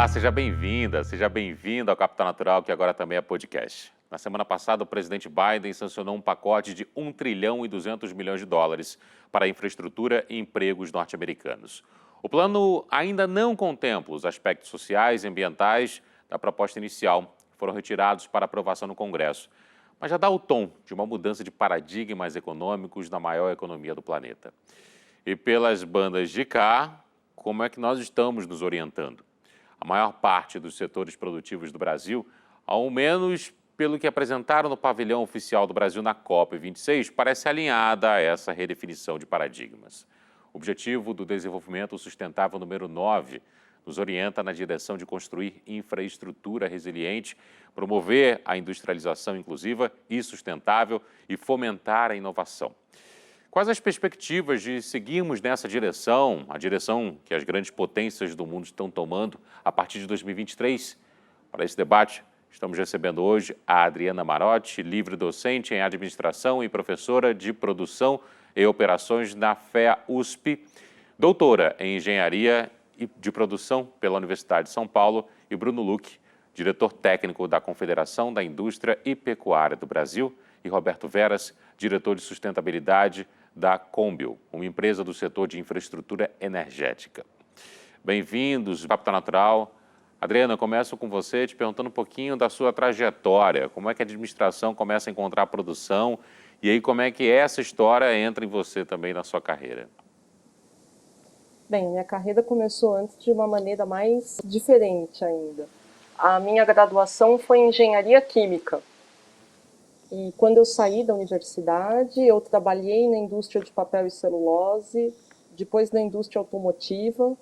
Olá, seja bem-vinda, seja bem-vindo ao Capital Natural, que agora também é podcast. Na semana passada, o presidente Biden sancionou um pacote de 1 trilhão e 200 milhões de dólares para a infraestrutura e empregos norte-americanos. O plano ainda não contempla os aspectos sociais e ambientais da proposta inicial, que foram retirados para aprovação no Congresso, mas já dá o tom de uma mudança de paradigmas econômicos na maior economia do planeta. E pelas bandas de cá, como é que nós estamos nos orientando? A maior parte dos setores produtivos do Brasil, ao menos pelo que apresentaram no pavilhão oficial do Brasil na COP26, parece alinhada a essa redefinição de paradigmas. O objetivo do desenvolvimento sustentável número 9 nos orienta na direção de construir infraestrutura resiliente, promover a industrialização inclusiva e sustentável e fomentar a inovação. Quais as perspectivas de seguirmos nessa direção, a direção que as grandes potências do mundo estão tomando a partir de 2023? Para esse debate, estamos recebendo hoje a Adriana Marotti, livre docente em administração e professora de produção e operações na FEA-USP, doutora em engenharia e de produção pela Universidade de São Paulo, e Bruno Luque, diretor técnico da Confederação da Indústria e Pecuária do Brasil, e Roberto Veras, diretor de sustentabilidade da Combil, uma empresa do setor de infraestrutura energética. Bem-vindos ao Capital Natural. Adriana, eu começo com você te perguntando um pouquinho da sua trajetória. Como é que a administração começa a encontrar a produção e aí como é que essa história entra em você também na sua carreira? Bem, minha carreira começou antes de uma maneira mais diferente ainda. A minha graduação foi em engenharia química. E quando eu saí da universidade, eu trabalhei na indústria de papel e celulose, depois na indústria automotiva,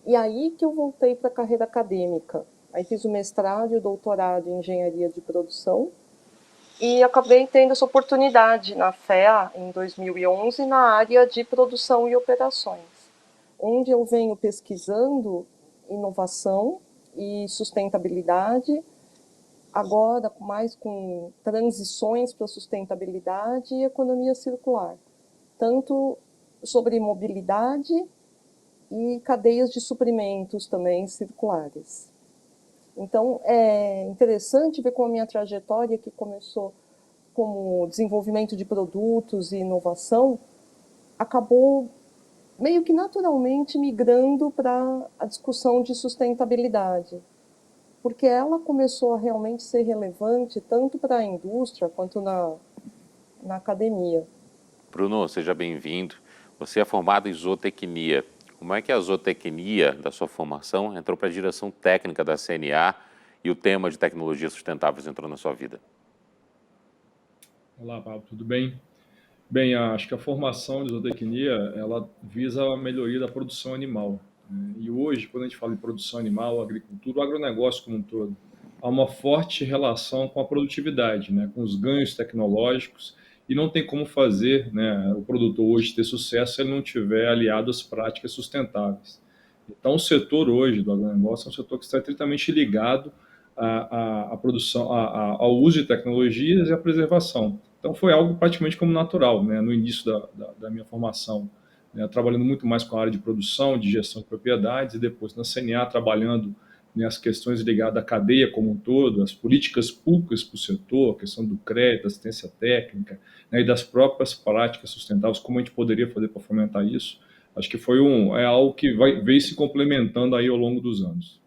e aí que eu voltei para a carreira acadêmica. Aí fiz o mestrado e o doutorado em engenharia de produção, e acabei tendo essa oportunidade na FEA em 2011 na área de produção e operações, onde eu venho pesquisando inovação e sustentabilidade, agora mais com transições para sustentabilidade e economia circular, tanto sobre mobilidade e cadeias de suprimentos também circulares. Então, é interessante ver como a minha trajetória, que começou como desenvolvimento de produtos e inovação, acabou meio que naturalmente migrando para a discussão de sustentabilidade, porque ela começou a realmente ser relevante tanto para a indústria quanto na academia. Bruno, seja bem-vindo. Você é formado em zootecnia. Como é que a zootecnia da sua formação entrou para a direção técnica da CNA e o tema de tecnologias sustentáveis entrou na sua vida? Olá, Pablo, tudo bem? Bem, acho que a formação de zootecnia, ela visa a melhoria da produção animal. E hoje, quando a gente fala em produção animal, agricultura, o agronegócio como um todo, há uma forte relação com a produtividade, né, com os ganhos tecnológicos, e não tem como fazer, né, o produtor hoje ter sucesso se ele não tiver aliado às práticas sustentáveis. Então, o setor hoje do agronegócio é um setor que está estritamente ligado à produção, ao uso de tecnologias e à preservação. Então, foi algo praticamente como natural, né, no início da minha formação, né, trabalhando muito mais com a área de produção, de gestão de propriedades, e depois na CNA trabalhando nas questões ligadas à cadeia como um todo, as políticas públicas para o setor, a questão do crédito, assistência técnica, né, e das próprias práticas sustentáveis, como a gente poderia fazer para fomentar isso. Acho que é algo que veio se complementando aí ao longo dos anos.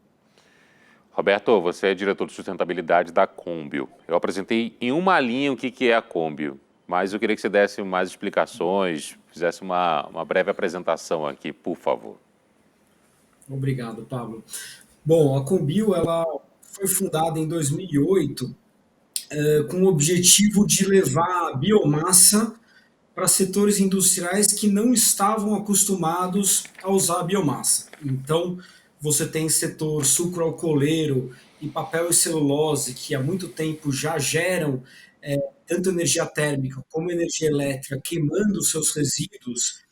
Roberto, você é diretor de sustentabilidade da Combil. Eu apresentei em uma linha o que é a Combil, mas eu queria que você desse mais explicações, fizesse uma breve apresentação aqui, por favor. Obrigado, Pablo. Bom, a Combil ela foi fundada em 2008 com o objetivo de levar a biomassa para setores industriais que não estavam acostumados a usar a biomassa. Então, você tem setor sucroalcooleiro e papel e celulose, que há muito tempo já geram tanto energia térmica como energia elétrica, queimando seus resíduos,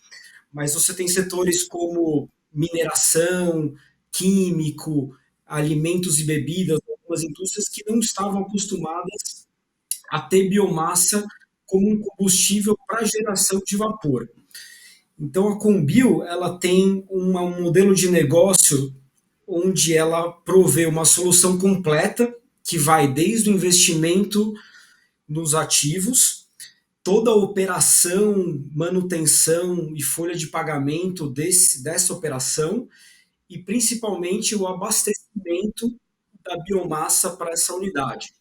mas você tem setores como mineração, químico, alimentos e bebidas, algumas indústrias que não estavam acostumadas a ter biomassa como um combustível para geração de vapor. Então, a Combil ela tem um modelo de negócio onde ela provê uma solução completa que vai desde o investimento nos ativos, toda a operação, manutenção e folha de pagamento dessa operação e principalmente o abastecimento da biomassa para essa unidade.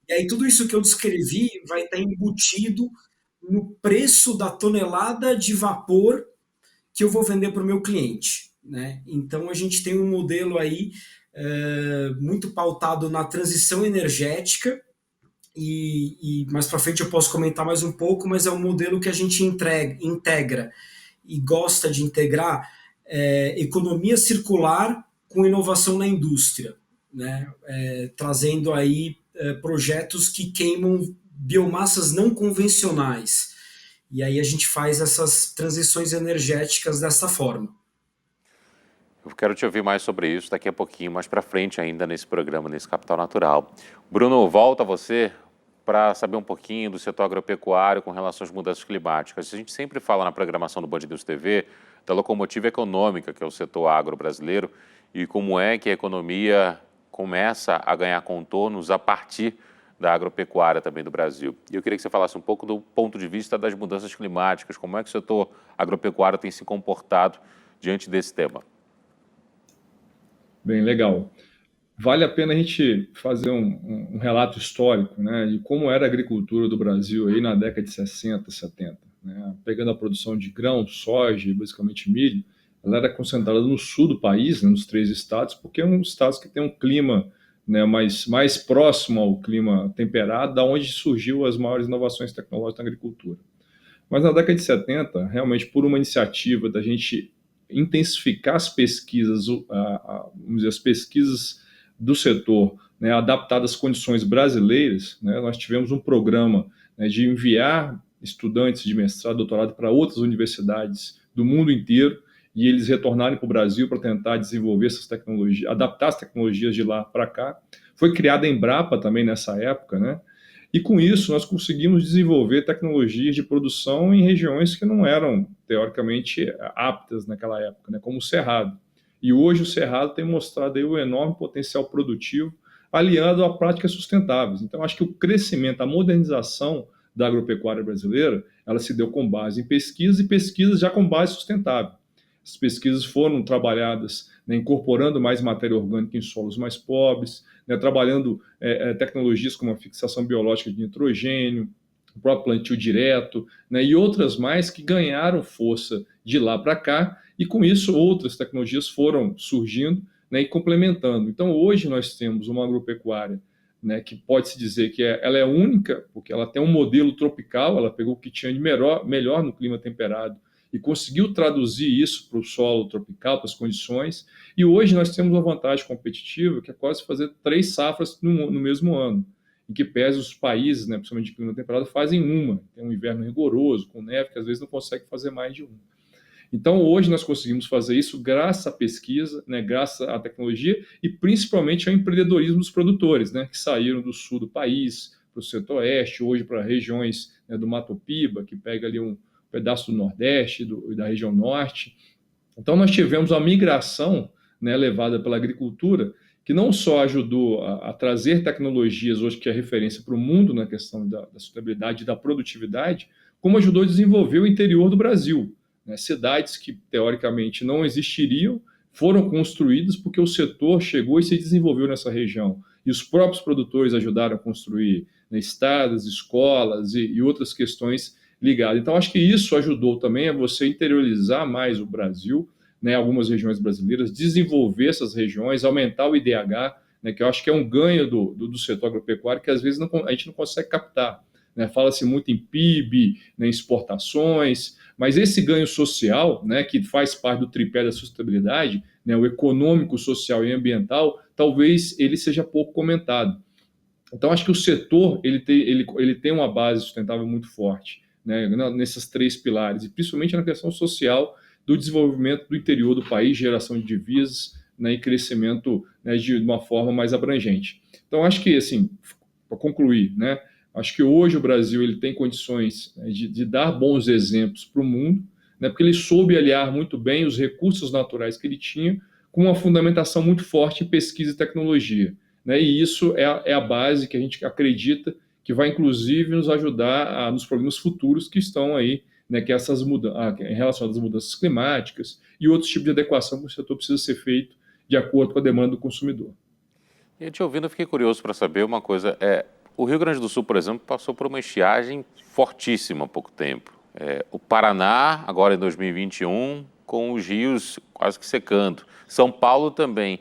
E aí tudo isso que eu descrevi vai estar embutido no preço da tonelada de vapor que eu vou vender para o meu cliente, né? Então a gente tem um modelo aí muito pautado na transição energética e mais para frente eu posso comentar mais um pouco, mas é um modelo que a gente integra e gosta de integrar economia circular com inovação na indústria, né? Trazendo aí projetos que queimam biomassas não convencionais. E aí a gente faz essas transições energéticas dessa forma. Eu quero te ouvir mais sobre isso daqui a pouquinho, mais para frente ainda nesse programa, nesse Capital Natural. Bruno, volta a você para saber um pouquinho do setor agropecuário com relação às mudanças climáticas. A gente sempre fala na programação do Band News TV da locomotiva econômica, que é o setor agro brasileiro, e como é que a economia começa a ganhar contornos a partir da agropecuária também do Brasil. E eu queria que você falasse um pouco do ponto de vista das mudanças climáticas, como é que o setor agropecuário tem se comportado diante desse tema. Bem, legal. Vale a pena a gente fazer um relato histórico, né, de como era a agricultura do Brasil aí na década de 60, 70. Né? Pegando a produção de grãos, soja e basicamente milho, ela era concentrada no sul do país, né, nos 3 estados, porque é um dos estados que tem um clima, né, mais próximo ao clima temperado, da onde surgiu as maiores inovações tecnológicas na agricultura. Mas na década de 70, realmente por uma iniciativa da gente intensificar as pesquisas, vamos dizer, as pesquisas do setor, né, adaptadas às condições brasileiras, né, nós tivemos um programa, né, de enviar estudantes de mestrado, doutorado para outras universidades do mundo inteiro e eles retornarem para o Brasil para tentar desenvolver essas tecnologias, adaptar as tecnologias de lá para cá. Foi criada a Embrapa também nessa época, né? E com isso nós conseguimos desenvolver tecnologias de produção em regiões que não eram teoricamente aptas naquela época, né? Como o Cerrado. E hoje o Cerrado tem mostrado aí um enorme potencial produtivo aliado a práticas sustentáveis. Então acho que o crescimento, a modernização da agropecuária brasileira, ela se deu com base em pesquisas e pesquisas já com base sustentável. As pesquisas foram trabalhadas, né, incorporando mais matéria orgânica em solos mais pobres, né, trabalhando tecnologias como a fixação biológica de nitrogênio, o próprio plantio direto, né, e outras mais que ganharam força de lá para cá, e com isso outras tecnologias foram surgindo, né, e complementando. Então hoje nós temos uma agropecuária, né, que pode-se dizer que ela é única, porque ela tem um modelo tropical, ela pegou o que tinha de melhor no clima temperado, e conseguiu traduzir isso para o solo tropical, para as condições, e hoje nós temos uma vantagem competitiva que é quase fazer 3 safras no mesmo ano, em que pese os países, né, principalmente de clima temperado, fazem uma, tem um inverno rigoroso, com neve, que às vezes não consegue fazer mais de uma. Então hoje nós conseguimos fazer isso graças à pesquisa, né, graças à tecnologia e principalmente ao empreendedorismo dos produtores, né, que saíram do sul do país, para o centro-oeste, hoje para regiões, né, do Mato Piba, que pega ali um pedaço do Nordeste e da região Norte. Então, nós tivemos uma migração, né, levada pela agricultura, que não só ajudou a trazer tecnologias hoje que é referência para o mundo na questão da sustentabilidade e da produtividade, como ajudou a desenvolver o interior do Brasil. Né? Cidades que, teoricamente, não existiriam, foram construídas porque o setor chegou e se desenvolveu nessa região. E os próprios produtores ajudaram a construir, né, estradas, escolas e outras questões ligado. Então, acho que isso ajudou também a você interiorizar mais o Brasil, né, algumas regiões brasileiras, desenvolver essas regiões, aumentar o IDH, né, que eu acho que é um ganho do setor agropecuário que às vezes a gente não consegue captar. Né? Fala-se muito em PIB, né, em exportações, mas esse ganho social, né, que faz parte do tripé da sustentabilidade, né, o econômico, social e ambiental, talvez ele seja pouco comentado. Então, acho que o setor ele tem uma base sustentável muito forte, né, nesses 3 pilares, e principalmente na questão social do desenvolvimento do interior do país, geração de divisas, né, e crescimento, né, de uma forma mais abrangente. Então, acho que, assim, para concluir, né, acho que hoje o Brasil ele tem condições, né, de dar bons exemplos para o mundo, né, porque ele soube aliar muito bem os recursos naturais que ele tinha com uma fundamentação muito forte em pesquisa e tecnologia, né? E isso é a base que a gente acredita que vai, inclusive, nos ajudar nos problemas futuros que estão aí, né, que essas em relação às mudanças climáticas e outros tipos de adequação que o setor precisa ser feito de acordo com a demanda do consumidor. E te ouvindo, eu fiquei curioso para saber uma coisa. O Rio Grande do Sul, por exemplo, passou por uma estiagem fortíssima há pouco tempo. O Paraná, agora em 2021, com os rios quase que secando. São Paulo também.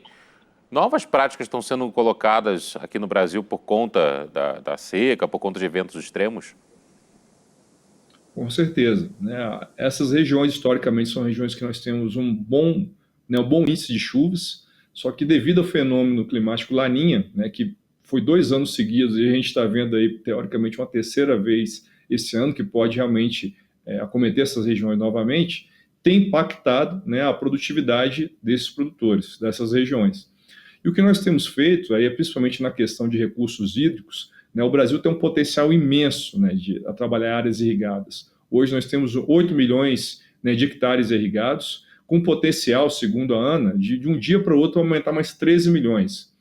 Novas práticas estão sendo colocadas aqui no Brasil por conta da seca, por conta de eventos extremos? Com certeza, né? Essas regiões, historicamente, são regiões que nós temos um bom índice de chuvas, só que devido ao fenômeno climático Laninha, né, que foi 2 anos seguidos, e a gente está vendo aí, teoricamente, uma terceira vez esse ano, que pode realmente acometer essas regiões novamente, tem impactado, né, a produtividade desses produtores, dessas regiões. E o que nós temos feito, aí, principalmente na questão de recursos hídricos, né, o Brasil tem um potencial imenso, né, a trabalhar áreas irrigadas. Hoje nós temos 8 milhões, né, de hectares irrigados, com potencial, segundo a ANA, de um dia para o outro aumentar mais 13 milhões.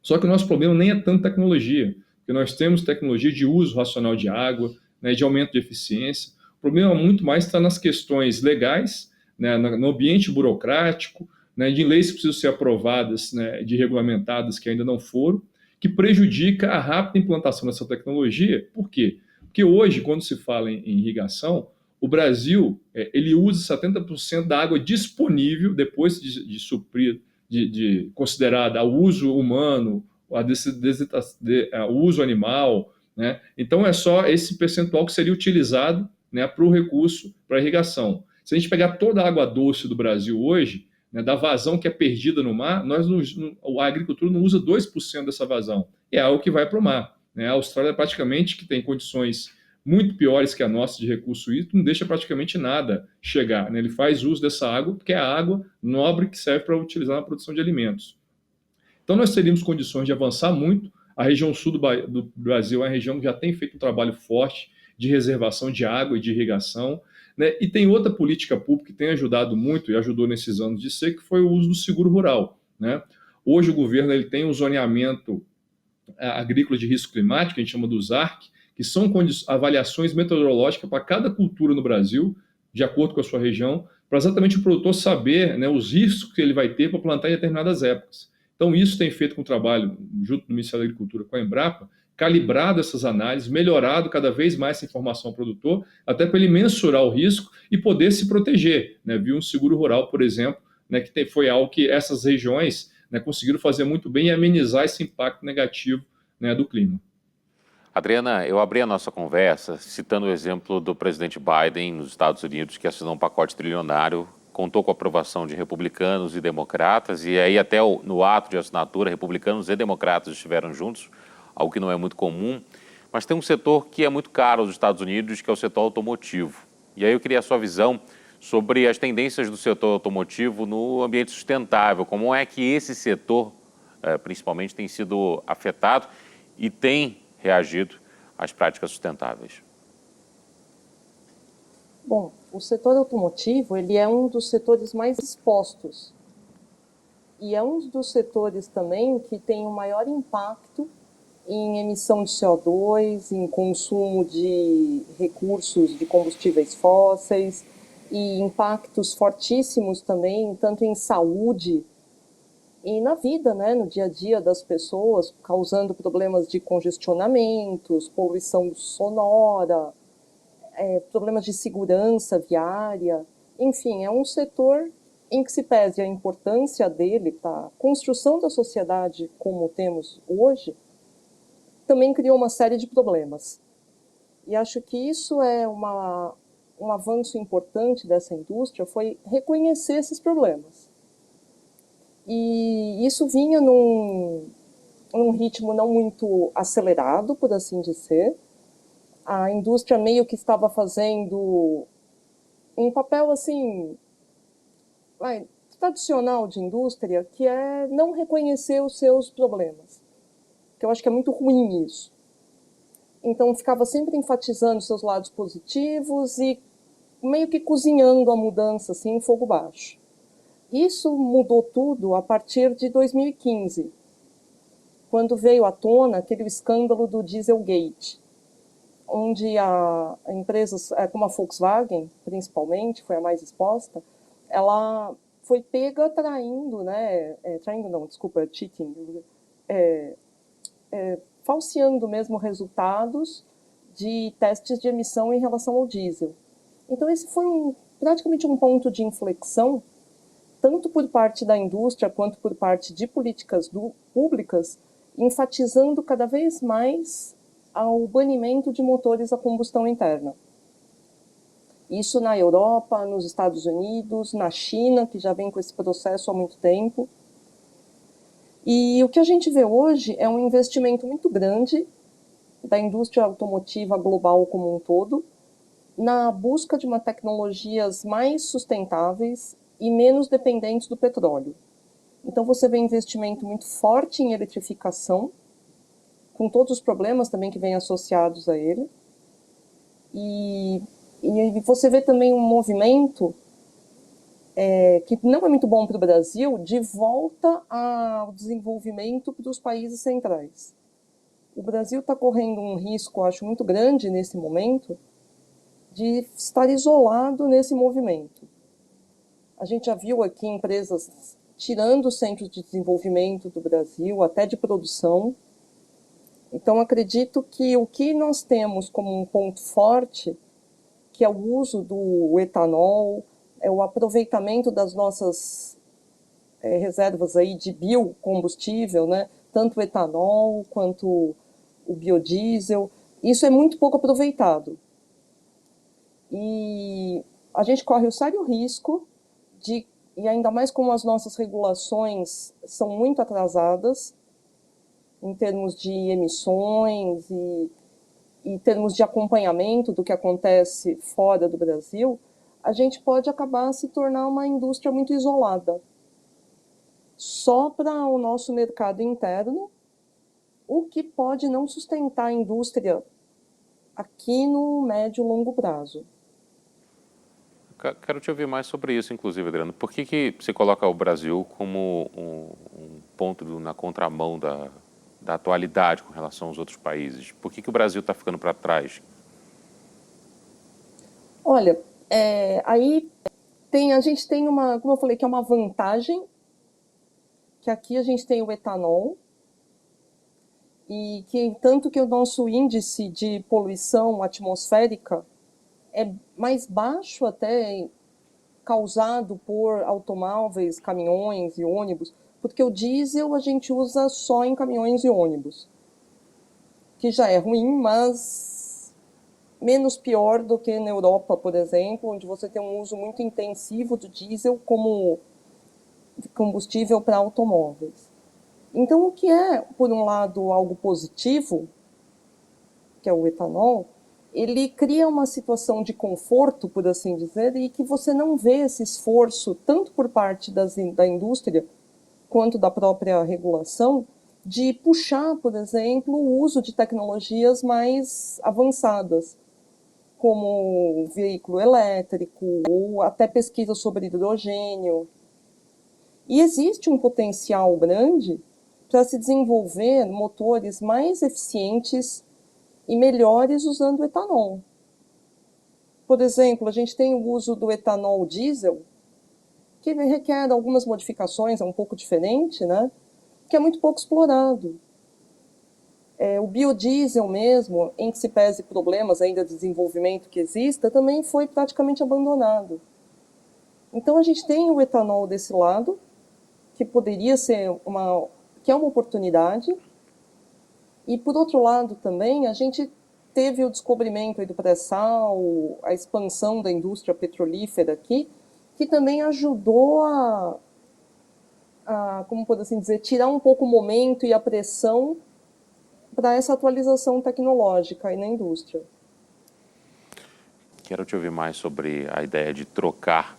Só que o nosso problema nem é tanto tecnologia, porque nós temos tecnologia de uso racional de água, né, de aumento de eficiência. O problema muito mais está nas questões legais, né, no ambiente burocrático, né, de leis que precisam ser aprovadas, né, de regulamentadas que ainda não foram, que prejudica a rápida implantação dessa tecnologia. Por quê? Porque hoje, quando se fala em irrigação, o Brasil ele usa 70% da água disponível, depois de suprir, de considerada o uso humano, o uso animal, né? Então é só esse percentual que seria utilizado, né, para o recurso, para a irrigação. Se a gente pegar toda a água doce do Brasil hoje, né, da vazão que é perdida no mar, a agricultura não usa 2% dessa vazão. É algo que vai para o mar, né? A Austrália praticamente, que tem condições muito piores que a nossa de recurso hídrico, não deixa praticamente nada chegar, né? Ele faz uso dessa água, porque é a água nobre que serve para utilizar na produção de alimentos. Então nós teríamos condições de avançar muito. A região sul do Brasil é uma região que já tem feito um trabalho forte de reservação de água e de irrigação, né? E tem outra política pública que tem ajudado muito e ajudou nesses anos de seca, que foi o uso do seguro rural, né? Hoje o governo ele tem um zoneamento agrícola de risco climático, que a gente chama do ZARC, que são avaliações metodológicas para cada cultura no Brasil, de acordo com a sua região, para exatamente o produtor saber, né, os riscos que ele vai ter para plantar em determinadas épocas. Então, isso tem feito com o trabalho, junto do Ministério da Agricultura com a Embrapa, calibrado essas análises, melhorado cada vez mais essa informação ao produtor, até para ele mensurar o risco e poder se proteger, né, via um seguro rural, por exemplo, né, que foi algo que essas regiões, né, conseguiram fazer muito bem e amenizar esse impacto negativo, né, do clima. Adriana, eu abri a nossa conversa citando o exemplo do presidente Biden nos Estados Unidos, que assinou um pacote trilionário, contou com a aprovação de republicanos e democratas, e aí até no ato de assinatura, republicanos e democratas estiveram juntos, algo que não é muito comum, mas tem um setor que é muito caro aos Estados Unidos, que é o setor automotivo. E aí eu queria a sua visão sobre as tendências do setor automotivo no ambiente sustentável, como é que esse setor, principalmente, tem sido afetado e tem reagido às práticas sustentáveis. Bom, o setor automotivo ele é um dos setores mais expostos e é um dos setores também que tem o maior impacto em emissão de CO2, em consumo de recursos de combustíveis fósseis e impactos fortíssimos também, tanto em saúde e na vida, né, no dia a dia das pessoas, causando problemas de congestionamentos, poluição sonora, problemas de segurança viária. Enfim, é um setor em que se pese a importância dele para a construção da sociedade como temos hoje, também criou uma série de problemas. E acho que isso é um avanço importante dessa indústria, foi reconhecer esses problemas. E isso vinha num ritmo não muito acelerado, por assim dizer. A indústria meio que estava fazendo um papel assim, tradicional de indústria, que é não reconhecer os seus problemas. Que eu acho que é muito ruim isso. Então ficava sempre enfatizando seus lados positivos e meio que cozinhando a mudança assim em fogo baixo. Isso mudou tudo a partir de 2015, quando veio à tona aquele escândalo do Dieselgate, onde empresas como a Volkswagen, principalmente, foi a mais exposta, ela foi pega traindo, cheating, falseando mesmo resultados de testes de emissão em relação ao diesel. Então esse foi praticamente um ponto de inflexão, tanto por parte da indústria quanto por parte de políticas públicas, enfatizando cada vez mais ao banimento de motores a combustão interna. Isso na Europa, nos Estados Unidos, na China, que já vem com esse processo há muito tempo. E o que a gente vê hoje é um investimento muito grande da indústria automotiva global como um todo, na busca de tecnologias mais sustentáveis e menos dependentes do petróleo. Então você vê investimento muito forte em eletrificação, com todos os problemas também que vêm associados a ele. E você vê também um movimento que não é muito bom para o Brasil, de volta ao desenvolvimento dos países centrais. O Brasil está correndo um risco, acho, muito grande nesse momento, de estar isolado nesse movimento. A gente já viu aqui empresas tirando os centros de desenvolvimento do Brasil, até de produção. Então, acredito que o que nós temos como um ponto forte, que é o uso do etanol, é o aproveitamento das nossas reservas aí de biocombustível, né? Tanto o etanol quanto o biodiesel, isso é muito pouco aproveitado. E a gente corre o sério risco e ainda mais como as nossas regulações são muito atrasadas, em termos de emissões e em termos de acompanhamento do que acontece fora do Brasil, a gente pode acabar se tornar uma indústria muito isolada, só para o nosso mercado interno, o que pode não sustentar a indústria aqui no médio e longo prazo. Quero te ouvir mais sobre isso, inclusive, Adriano. Por que você coloca o Brasil como um ponto na contramão da atualidade com relação aos outros países? Por que o Brasil está ficando para trás? Olha, aí a gente tem como eu falei, que é uma vantagem, que aqui a gente tem o etanol, e tanto que o nosso índice de poluição atmosférica é mais baixo até, causado por automóveis, caminhões e ônibus, porque o diesel a gente usa só em caminhões e ônibus, que já é ruim, mas menos pior do que na Europa, por exemplo, onde você tem um uso muito intensivo do diesel como combustível para automóveis. Então, o que é, por um lado, algo positivo, que é o etanol, ele cria uma situação de conforto, por assim dizer, e que você não vê esse esforço, tanto por parte da indústria, quanto da própria regulação, de puxar, por exemplo, o uso de tecnologias mais avançadas, como veículo elétrico, ou até pesquisa sobre hidrogênio. E existe um potencial grande para se desenvolver motores mais eficientes e melhores usando o etanol. Por exemplo, a gente tem o uso do etanol diesel, que requer algumas modificações, é um pouco diferente, né? Que é muito pouco explorado. O biodiesel mesmo, em que se pese problemas ainda de desenvolvimento que exista, também foi praticamente abandonado. Então a gente tem o etanol desse lado, que poderia ser que é uma oportunidade, e por outro lado também a gente teve o descobrimento aí do pré-sal, a expansão da indústria petrolífera aqui, que também ajudou como pode assim dizer, tirar um pouco o momento e a pressão para essa atualização tecnológica aí na indústria. Quero te ouvir mais sobre a ideia de trocar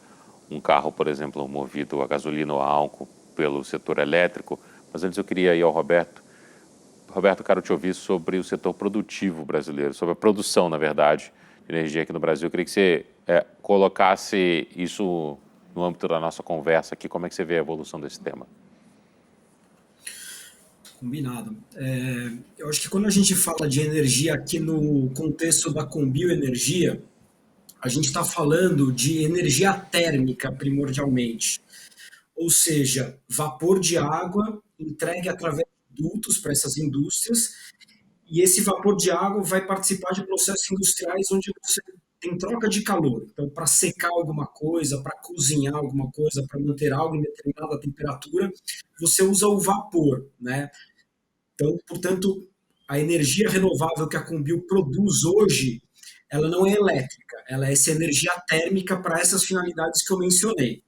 um carro, por exemplo, movido a gasolina ou a álcool pelo setor elétrico, mas antes eu queria ir ao Roberto. Roberto, quero te ouvir sobre o setor produtivo brasileiro, sobre a produção, na verdade, de energia aqui no Brasil. Eu queria que você colocasse isso no âmbito da nossa conversa aqui. Como é que você vê a evolução desse tema? Combinado. Eu acho que quando a gente fala de energia aqui no contexto da Combio Energia, a gente está falando de energia térmica primordialmente, ou seja, vapor de água entregue através de dutos para essas indústrias, e esse vapor de água vai participar de processos industriais onde você tem troca de calor. Então, para secar alguma coisa, para cozinhar alguma coisa, para manter algo em determinada temperatura, você usa o vapor, né? Então, portanto, a energia renovável que a Combio produz hoje, ela não é elétrica, ela é essa energia térmica para essas finalidades que eu mencionei.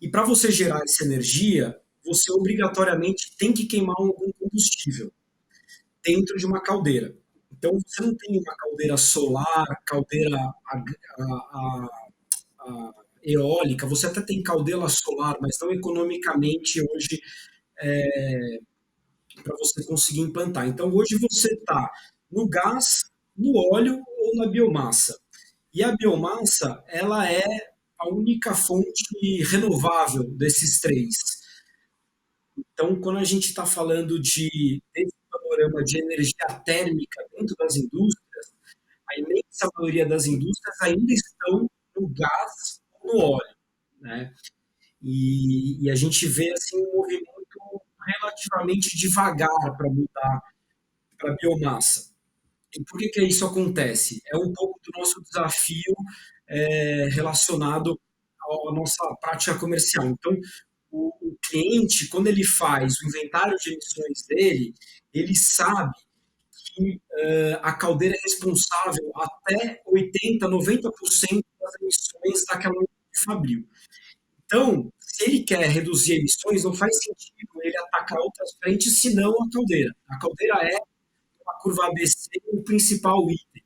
E para você gerar essa energia, você obrigatoriamente tem que queimar algum combustível dentro de uma caldeira. Então, você não tem uma caldeira solar, caldeira eólica, você até tem caldeira solar, mas não economicamente hoje para você conseguir implantar. Então, hoje você está no gás, no óleo ou na biomassa. E a biomassa, ela é a única fonte renovável desses três. Então, quando a gente está falando desse panorama de energia térmica dentro das indústrias, a imensa maioria das indústrias ainda estão no gás ou no óleo, né? E a gente vê assim um movimento relativamente devagar para mudar para a biomassa. E por que isso acontece? É um pouco do nosso desafio relacionado à nossa prática comercial. Então, o cliente, quando ele faz o inventário de emissões dele, ele sabe que a caldeira é responsável até 80%, 90% das emissões daquela unidade fabril. Então, se ele quer reduzir emissões, não faz sentido ele atacar outras frentes, senão a caldeira. A caldeira é, uma curva ABC, o principal item.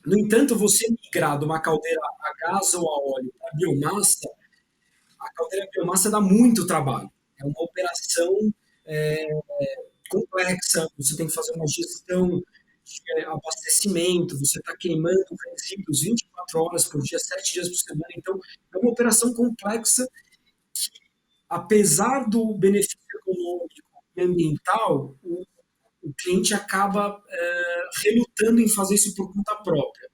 No entanto, você migrar de uma caldeira a gás ou a óleo para biomassa, a caldeira biomassa dá muito trabalho. É uma operação complexa, você tem que fazer uma gestão de abastecimento, você está queimando resíduos 24 horas por dia, 7 dias por semana. Então, é uma operação complexa que, apesar do benefício econômico e ambiental, o cliente acaba relutando em fazer isso por conta própria.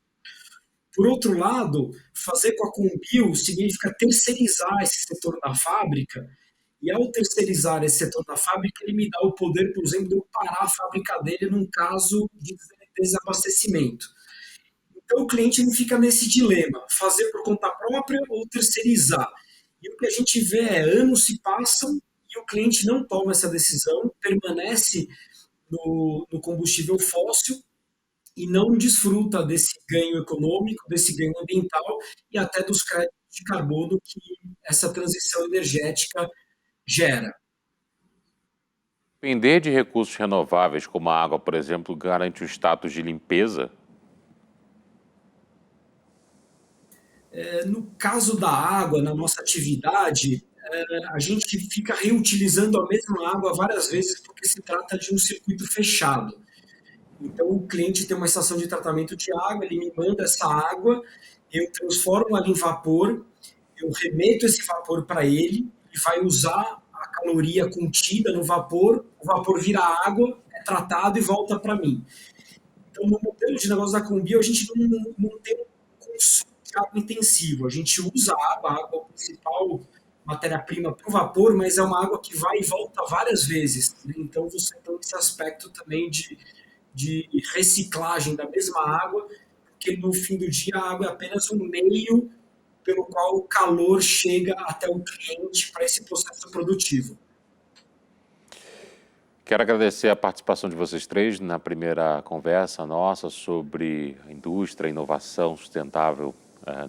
Por outro lado, fazer com a Combio significa terceirizar esse setor da fábrica, e ao terceirizar esse setor da fábrica, ele me dá o poder, por exemplo, de eu parar a fábrica dele num caso de desabastecimento. Então, o cliente não fica nesse dilema, fazer por conta própria ou terceirizar. E o que a gente vê anos se passam e o cliente não toma essa decisão, permanece no combustível fóssil e não desfruta desse ganho econômico, desse ganho ambiental e até dos créditos de carbono que essa transição energética gera. Depender de recursos renováveis, como a água, por exemplo, garante o status de limpeza? No caso da água, na nossa atividade, a gente fica reutilizando a mesma água várias vezes porque se trata de um circuito fechado. Então, o cliente tem uma estação de tratamento de água, ele me manda essa água, eu transformo ela em vapor, eu remeto esse vapor para ele, ele vai usar a caloria contida no vapor, o vapor vira água, é tratado e volta para mim. Então, no modelo de negócio da Combio, a gente não tem um consumo de água intensivo, a gente usa a água é a principal matéria-prima para o vapor, mas é uma água que vai e volta várias vezes. Né? Então, você tem esse aspecto também de reciclagem da mesma água, porque no fim do dia a água é apenas um meio pelo qual o calor chega até o cliente para esse processo produtivo. Quero agradecer a participação de vocês três na primeira conversa nossa sobre a indústria, a inovação sustentável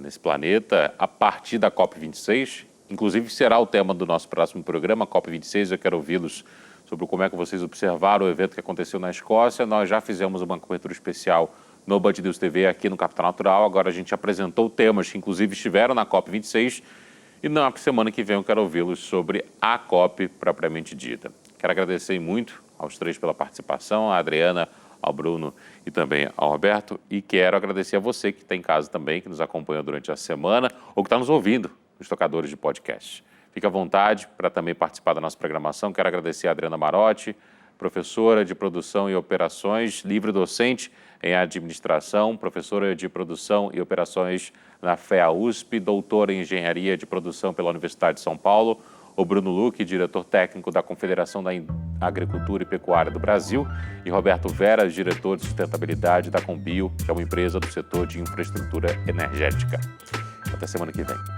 nesse planeta, a partir da COP26. Inclusive, será o tema do nosso próximo programa, COP26. Eu quero ouvi-los sobre como é que vocês observaram o evento que aconteceu na Escócia. Nós já fizemos uma cobertura especial no Band News TV aqui no Capital Natural. Agora a gente apresentou temas que inclusive estiveram na COP26 e na semana que vem eu quero ouvi-los sobre a COP propriamente dita. Quero agradecer muito aos três pela participação, a Adriana, ao Bruno e também ao Roberto. E quero agradecer a você que está em casa também, que nos acompanhou durante a semana ou que está nos ouvindo nos tocadores de podcast. Fique à vontade para também participar da nossa programação. Quero agradecer a Adriana Marotti, professora de Produção e Operações, livre docente em Administração, professora de Produção e Operações na FEA-USP, doutora em Engenharia de Produção pela Universidade de São Paulo, o Bruno Luque, diretor técnico da Confederação da Agricultura e Pecuária do Brasil, e Roberto Vera, diretor de sustentabilidade da Combio, que é uma empresa do setor de infraestrutura energética. Até semana que vem.